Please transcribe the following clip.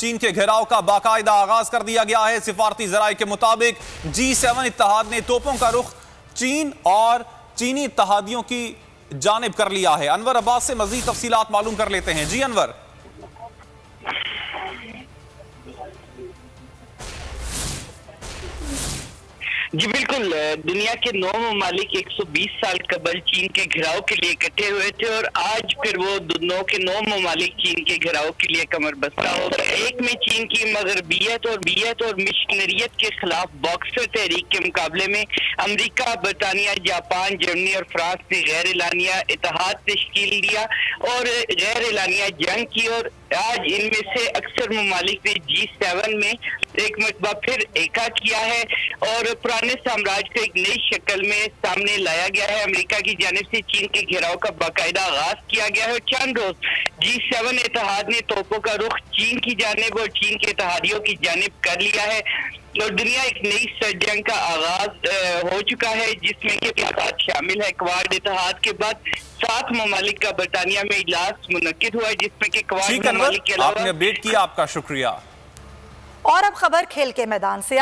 चीन के घेराव का बाकायदा आगाज कर दिया गया है। सिफारती जराये के मुताबिक G7 इत्तेहाद ने तोपों का रुख चीन और चीनी इत्तेहादियों की जानिब कर लिया है। अनवर अब्बास से मजीद तफसीलात मालूम कर लेते हैं। जी अनवर। जी बिल्कुल, दुनिया के 9 ममालिक 120 साल कबल चीन के घेराव के लिए इकट्ठे हुए थे और आज फिर वो 9 ममालिक चीन के घेराव के लिए कमर बस्ता हो गए। एक में चीन की मगरबियत और मिशनरियत के खिलाफ बॉक्सर तहरीक के मुकाबले में अमेरिका, बरतानिया, जापान, जर्मनी और फ्रांस ने गैर एलानिया इत्तेहाद तश्कील दिया और गैर एलानिया जंग की। और आज इनमें से अक्सर ममालिक ने G7 में एक मरतबा फिर एका किया है और पुराने साम्राज्य को एक नई शक्ल में सामने लाया गया है। अमेरिका की जानिब से चीन के घेराव का बाकायदा आगाज किया गया है। चंद रोज G7 इत्तेहाद ने तोपों का रुख चीन की जानिब और चीन के इत्तेहादियों की जानिब कर लिया है और दुनिया एक नई जंग का आगाज हो चुका है, जिसमें के बात शामिल है। क्वाड इत्तेहाद के बाद 7 ममालिक का बरतानिया में इजलास मुनक्किद हुआ है, जिसमें के क्वाड ममालिक के अलावा आपने अपडेट किया, आपका शुक्रिया। और अब खबर खेल के मैदान से।